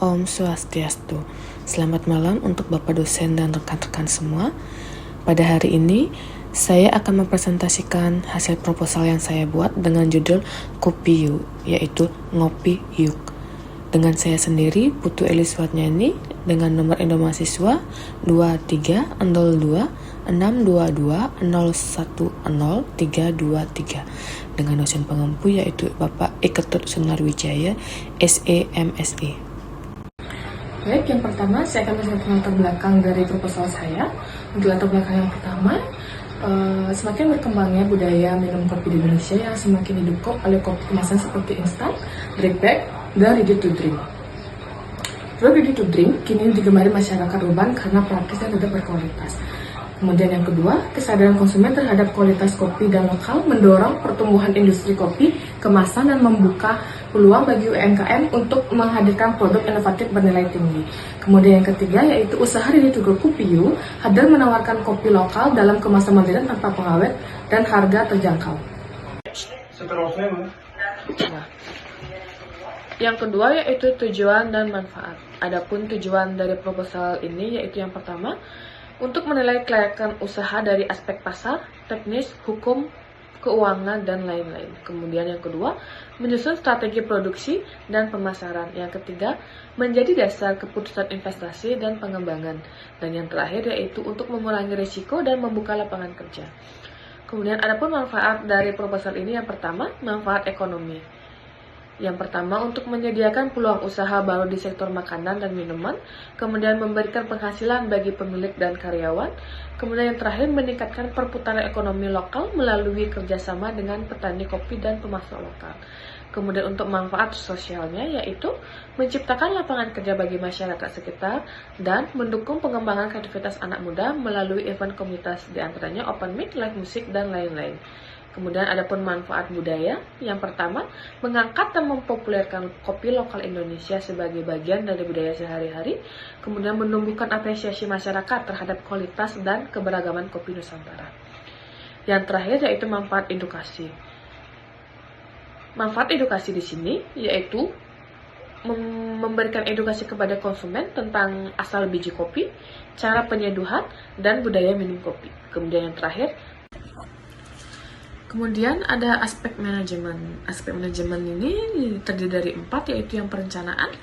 Om Swastiastu. Selamat malam untuk Bapak dosen dan rekan-rekan semua. Pada hari ini, saya akan mempresentasikan hasil proposal yang saya buat dengan judul Kopi Yuk, yaitu Ngopi Yuk. Dengan saya sendiri, Putu Eliswatnyani, dengan nomor Indo Mahasiswa 23-62-622-010-323, dengan dosen pengempu yaitu Bapak Iketut Sunarwijaya, SEMSE. Baik, yang pertama saya akan menjelaskan latar belakang dari proposal saya. Untuk latar belakang yang pertama, semakin berkembangnya budaya minum kopi di Indonesia yang semakin didukung oleh kopi kemasan seperti instan, drink bag, dan ready to drink. Ready to drink kini digemari masyarakat urban karena praktis dan tidak berkualitas. Kemudian yang kedua, kesadaran konsumen terhadap kualitas kopi dan lokal mendorong pertumbuhan industri kopi kemasan dan membuka peluang bagi UMKM untuk menghadirkan produk inovatif bernilai tinggi. Kemudian yang ketiga yaitu usaha Ready to Go Kopi Yuk hadir menawarkan kopi lokal dalam kemasan modern tanpa pengawet dan harga terjangkau. Nah, yang kedua yaitu tujuan dan manfaat. Adapun tujuan dari proposal ini yaitu yang pertama, untuk menilai kelayakan usaha dari aspek pasar, teknis, hukum, keuangan, dan lain-lain. Kemudian yang kedua, menyusun strategi produksi dan pemasaran. Yang ketiga, menjadi dasar keputusan investasi dan pengembangan. Dan yang terakhir yaitu untuk mengurangi risiko dan membuka lapangan kerja. Kemudian adapun manfaat dari proposal ini, yang pertama, manfaat ekonomi. Yang pertama, untuk menyediakan peluang usaha baru di sektor makanan dan minuman, kemudian memberikan penghasilan bagi pemilik dan karyawan, kemudian yang terakhir meningkatkan perputaran ekonomi lokal melalui kerjasama dengan petani kopi dan pemasok lokal. Kemudian untuk manfaat sosialnya yaitu menciptakan lapangan kerja bagi masyarakat sekitar dan mendukung pengembangan kreativitas anak muda melalui event komunitas diantaranya open mic, live music, dan lain-lain. Kemudian adapun manfaat budaya, yang pertama, mengangkat dan mempopulerkan kopi lokal Indonesia sebagai bagian dari budaya sehari-hari, kemudian menumbuhkan apresiasi masyarakat terhadap kualitas dan keberagaman kopi Nusantara. Yang terakhir yaitu manfaat edukasi. Manfaat edukasi di sini yaitu memberikan edukasi kepada konsumen tentang asal biji kopi, cara penyeduhan, dan budaya minum kopi. Kemudian yang terakhir, kemudian ada aspek manajemen. Aspek manajemen ini terdiri dari 4, yaitu yang perencanaan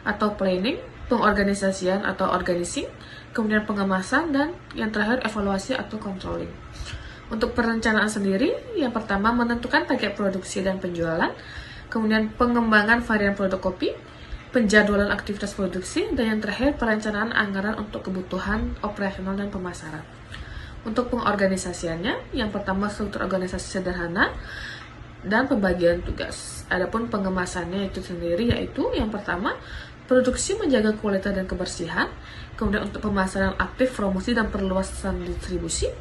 atau planning, pengorganisasian atau organizing, kemudian pengemasan, dan yang terakhir evaluasi atau controlling. Untuk perencanaan sendiri, yang pertama menentukan target produksi dan penjualan, kemudian pengembangan varian produk kopi, penjadwalan aktivitas produksi, dan yang terakhir perencanaan anggaran untuk kebutuhan operasional dan pemasaran. Untuk pengorganisasiannya, yang pertama struktur organisasi sederhana dan pembagian tugas. Adapun pengemasannya itu sendiri yaitu yang pertama produksi menjaga kualitas dan kebersihan, kemudian untuk pemasaran aktif, promosi dan perluasan distribusi,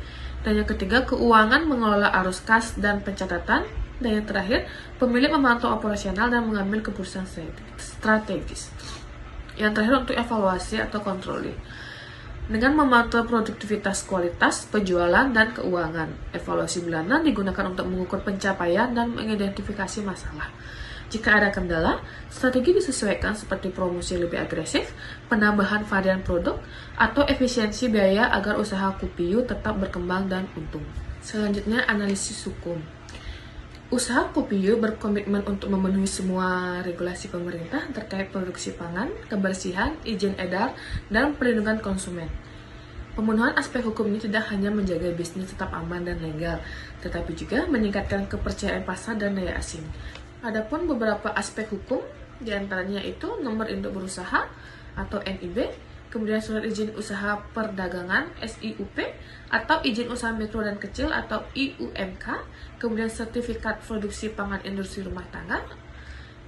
dan yang ketiga keuangan mengelola arus kas dan pencatatan, dan yang terakhir pemilik memantau operasional dan mengambil keputusan strategis. Yang terakhir untuk evaluasi atau controlling. Dengan memantau produktivitas, kualitas, penjualan, dan keuangan. Evaluasi bulanan digunakan untuk mengukur pencapaian dan mengidentifikasi masalah. Jika ada kendala, strategi disesuaikan seperti promosi lebih agresif, penambahan varian produk, atau efisiensi biaya agar usaha Kopi Yuk tetap berkembang dan untung. Selanjutnya, analisis hukum. Usaha Kopi Yuk berkomitmen untuk memenuhi semua regulasi pemerintah terkait produksi pangan, kebersihan, izin edar, dan perlindungan konsumen. Pemenuhan aspek hukum ini tidak hanya menjaga bisnis tetap aman dan legal, tetapi juga meningkatkan kepercayaan pasar dan daya asing. Adapun beberapa aspek hukum, diantaranya itu nomor induk berusaha atau NIB, kemudian surat izin usaha perdagangan SIUP atau izin usaha mikro dan kecil atau IUMK, kemudian sertifikat produksi pangan industri rumah tangga,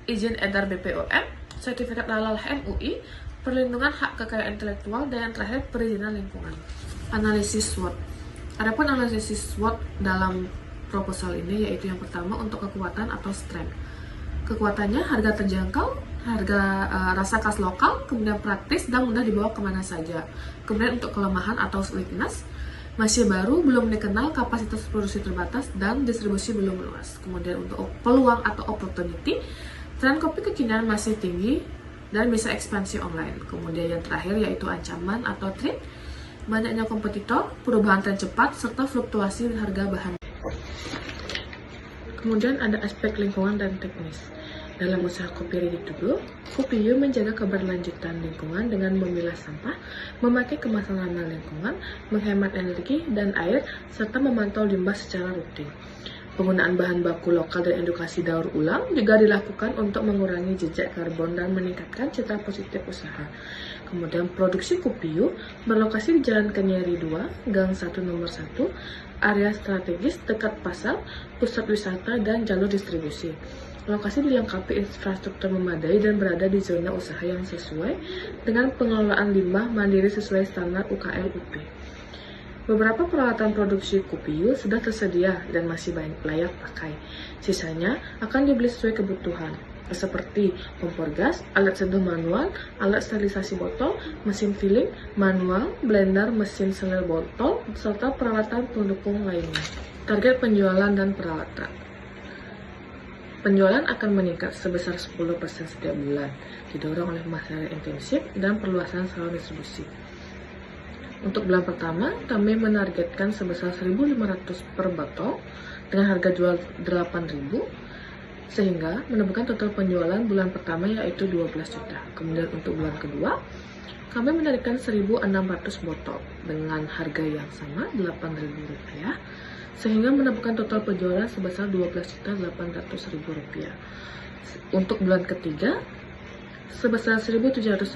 izin edar BPOM, sertifikat halal MUI, perlindungan hak kekayaan intelektual, dan yang terakhir perizinan lingkungan. Analisis SWOT. Adapun analisis SWOT dalam proposal ini yaitu yang pertama untuk kekuatan atau strength. Kekuatannya harga terjangkau, harga rasa khas lokal, kemudian praktis dan mudah dibawa kemana saja. Kemudian untuk kelemahan atau weakness, masih baru, belum dikenal, kapasitas produksi terbatas, dan distribusi belum luas. Kemudian untuk peluang atau opportunity, tren kopi kekinian masih tinggi, dan bisa ekspansi online. Kemudian yang terakhir yaitu ancaman atau threat, banyaknya kompetitor, perubahan tren cepat, serta fluktuasi harga bahan. Kemudian ada aspek lingkungan dan teknis. Dalam usaha kopi ready to go, Kopiu menjaga keberlanjutan lingkungan dengan memilah sampah, memakai kemasan ramah lingkungan, menghemat energi dan air, serta memantau limbah secara rutin. Penggunaan bahan baku lokal dan edukasi daur ulang juga dilakukan untuk mengurangi jejak karbon dan meningkatkan citra positif usaha. Kemudian produksi Kopiu berlokasi di Jalan Kenyeri 2, Gang 1 Nomor 1, area strategis dekat pasar, pusat wisata, dan jalur distribusi. Lokasi dilengkapi infrastruktur memadai dan berada di zona usaha yang sesuai dengan pengelolaan limbah mandiri sesuai standar UKL UP. Beberapa peralatan produksi Kopiu sudah tersedia dan masih layak pakai. Sisanya akan dibeli sesuai kebutuhan, seperti kompor gas, alat seduh manual, alat sterilisasi botol, mesin filling manual, blender, mesin seler botol, serta peralatan pendukung lainnya. Target penjualan dan peralatan. Penjualan akan meningkat sebesar 10% setiap bulan, didorong oleh pemasaran intensif dan perluasan saluran distribusi. Untuk bulan pertama, kami menargetkan sebesar 1.500 per botol dengan harga jual 8.000, sehingga menemukan total penjualan bulan pertama yaitu 12 juta. Kemudian untuk bulan kedua, kami menargetkan 1.600 botol dengan harga yang sama, Rp8.000, sehingga menemukan total penjualan sebesar Rp12.800.000. Untuk bulan ketiga, sebesar 1.710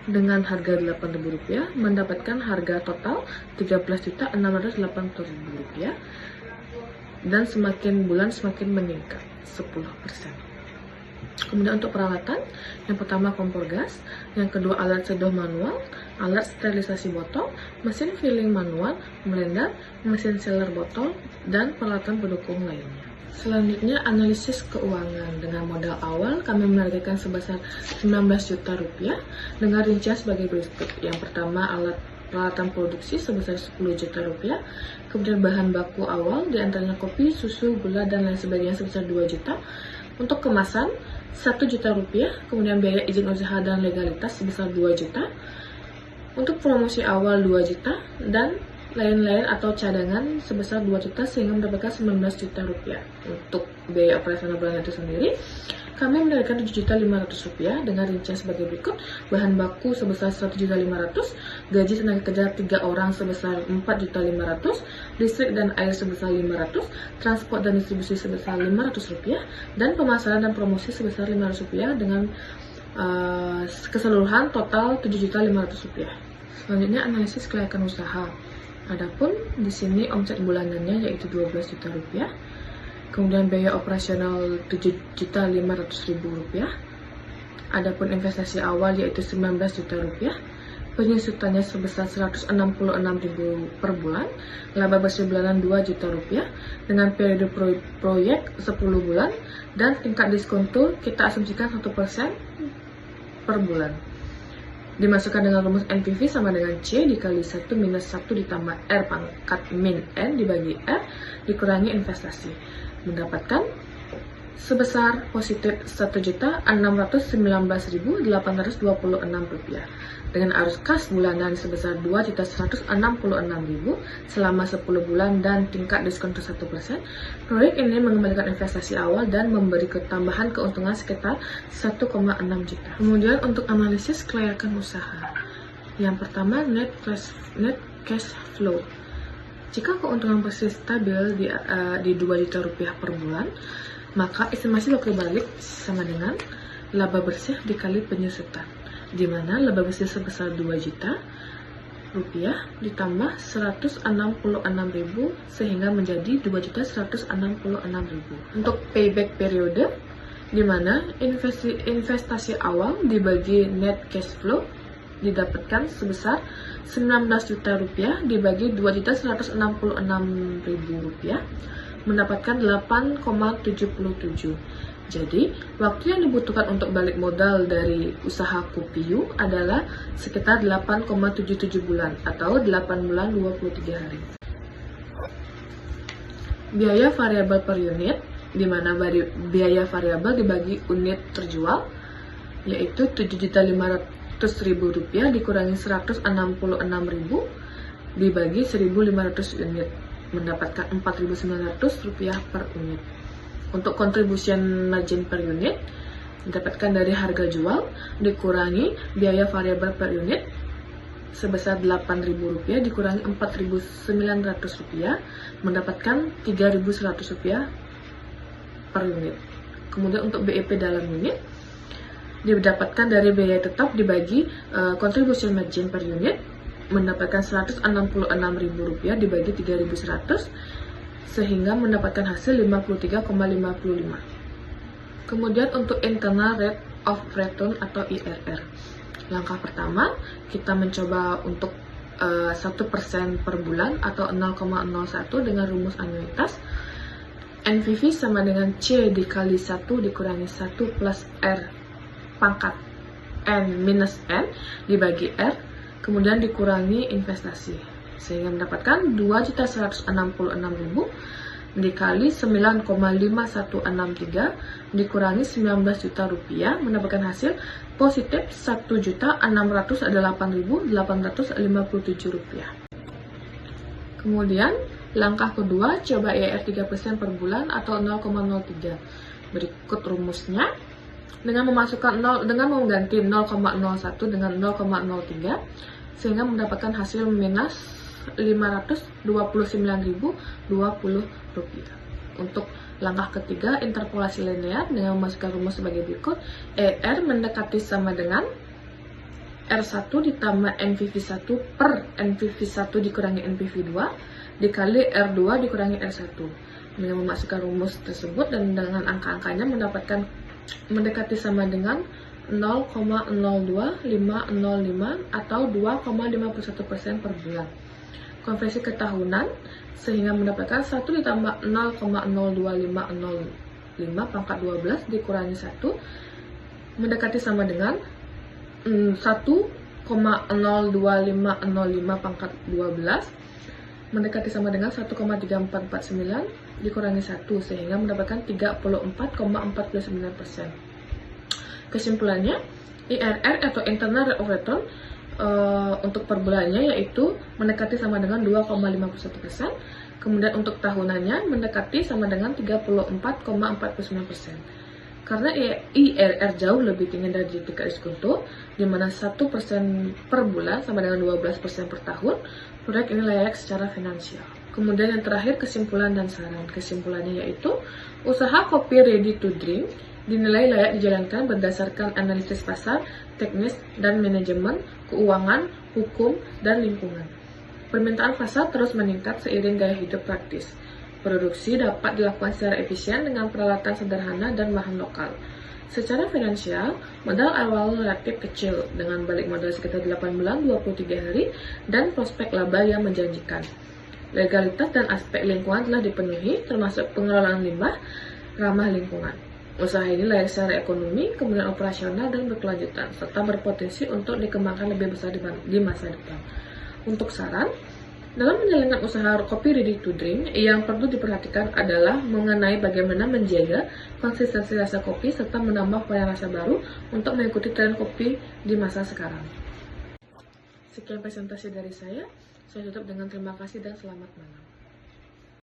dengan harga Rp8.000 mendapatkan harga total Rp13.680.000, dan semakin bulan semakin meningkat 10%. Kemudian untuk peralatan, yang pertama kompor gas, yang kedua alat seduh manual, alat sterilisasi botol, mesin filling manual, blender, mesin sealer botol, dan peralatan pendukung lainnya. Selanjutnya, analisis keuangan. Dengan modal awal, kami menargetkan sebesar Rp19 juta dengan rincian sebagai berikut. Yang pertama, alat peralatan produksi sebesar Rp10 juta, kemudian bahan baku awal, diantaranya kopi, susu, gula, dan lain sebagainya sebesar Rp2 juta. Untuk kemasan, Rp1 juta, kemudian biaya izin usaha dan legalitas sebesar Rp2 juta. Untuk promosi awal Rp2 juta, dan lain-lain atau cadangan sebesar Rp2 juta sehingga mendapatkan Rp19 juta. Untuk biaya operasional bulan itu sendiri, kami menargetkan Rp7.500.000 dengan rincian sebagai berikut. Bahan baku sebesar Rp1.500.000, gaji tenaga kerja 3 orang sebesar Rp4.500.000, listrik dan air sebesar Rp500.000, transport dan distribusi sebesar Rp500.000, dan pemasaran dan promosi sebesar Rp500.000 dengan keseluruhan total Rp7.500.000. Selanjutnya analisis kelayakan usaha. Adapun di sini omset bulanannya yaitu Rp12 juta, kemudian biaya operasional Rp7.500.000. Adapun investasi awal yaitu Rp19 juta, penyusutannya sebesar Rp166.000 per bulan, laba bersih bulanan Rp2 juta dengan periode proyek 10 bulan, dan tingkat diskonto kita asumsikan 1% per bulan. Dimasukkan dengan rumus NPV sama dengan C dikali 1 minus 1 ditambah R pangkat min N dibagi R dikurangi investasi. Mendapatkan sebesar positif Rp1.619.826 dengan arus kas bulanan sebesar Rp2.166.000 selama 10 bulan dan tingkat diskon 1%. Proyek ini mengembalikan investasi awal dan memberi ketambahan keuntungan sekitar 1,6 juta. Kemudian untuk analisis kelayakan usaha. Yang pertama, net cash flow. Jika keuntungan bersih stabil di Rp2 juta per bulan, maka estimasi waktu balik sama dengan laba bersih dikali penyusutan, di mana laba bersih sebesar Rp2 juta ditambah Rp166.000 sehingga menjadi Rp2.166.000. Untuk payback periode, di mana investasi awal dibagi net cash flow didapatkan sebesar Rp19 juta dibagi Rp2.166.000 mendapatkan 8,77. Jadi, waktu yang dibutuhkan untuk balik modal dari usaha Kopiu adalah sekitar 8,77 bulan atau 8 bulan 23 hari. Biaya variabel per unit, di mana biaya variabel dibagi unit terjual, yaitu Rp7.500.000 dikurangi 166.000 dibagi 1.500 unit, mendapatkan Rp4.900 per unit. Untuk contribution margin per unit didapatkan dari harga jual dikurangi biaya variabel per unit sebesar Rp8.000 dikurangi Rp4.900 mendapatkan Rp3.100 per unit. Kemudian untuk BEP dalam unit didapatkan dari biaya tetap dibagi contribution margin per unit mendapatkan Rp166.000 dibagi 3.100 sehingga mendapatkan hasil 53,55. Kemudian untuk internal rate of return atau IRR. Langkah pertama, kita mencoba untuk 1% per bulan atau 0,01 dengan rumus anuitas. NPV sama dengan C dikali 1 dikurangi 1 plus R pangkat N minus N dibagi R, kemudian dikurangi investasi. Sehingga mendapatkan 2.166.000 dikali 9,5163 dikurangi 19 juta rupiah mendapatkan hasil positif 1.608.857 rupiah. Kemudian langkah kedua, coba IRR 3% per bulan atau 0,03. Berikut rumusnya. Dengan mengganti 0,01 dengan 0,03 sehingga mendapatkan hasil minus Rp529.020. Untuk langkah ketiga, interpolasi linear dengan memasukkan rumus sebagai berikut. ER mendekati sama dengan R1 ditambah NPV1 per NPV1 dikurangi NPV2 dikali R2 dikurangi R1. Dengan memasukkan rumus tersebut dan dengan angka-angkanya mendekati sama dengan 0,02505 atau 2,51% per bulan. Konversi ke tahunan sehingga mendapatkan 1 ditambah 0,02505 pangkat 12 dikurangi 1 mendekati sama dengan 1,02505 pangkat 12 mendekati sama dengan 1,3449 dikurangi 1 sehingga mendapatkan 34,49%. Kesimpulannya, IRR atau internal rate of return untuk per bulannya yaitu mendekati sama dengan 2,51%, kemudian untuk tahunannya mendekati sama dengan 34,49%. Karena IRR jauh lebih tinggi dari JTK Iskunto, di mana 1% per bulan sama dengan 12% per tahun, proyek ini layak secara finansial. Kemudian yang terakhir, kesimpulan dan saran. Kesimpulannya yaitu, usaha kopi ready to drink dinilai layak dijalankan berdasarkan analisis pasar, teknis, dan manajemen, keuangan, hukum, dan lingkungan. Permintaan pasar terus meningkat seiring gaya hidup praktis. Produksi dapat dilakukan secara efisien dengan peralatan sederhana dan bahan lokal. Secara finansial, modal awal relatif kecil dengan balik modal sekitar 8 bulan 23 hari dan prospek laba yang menjanjikan. Legalitas dan aspek lingkungan telah dipenuhi, termasuk pengelolaan limbah ramah lingkungan. Usaha ini layak secara ekonomi, kemudian operasional dan berkelanjutan, serta berpotensi untuk dikembangkan lebih besar di masa depan. Untuk saran, dalam menjalankan usaha kopi ready to drink, yang perlu diperhatikan adalah mengenai bagaimana menjaga konsistensi rasa kopi serta menambah varian rasa baru untuk mengikuti tren kopi di masa sekarang. Sekian presentasi dari saya tutup dengan terima kasih dan selamat malam.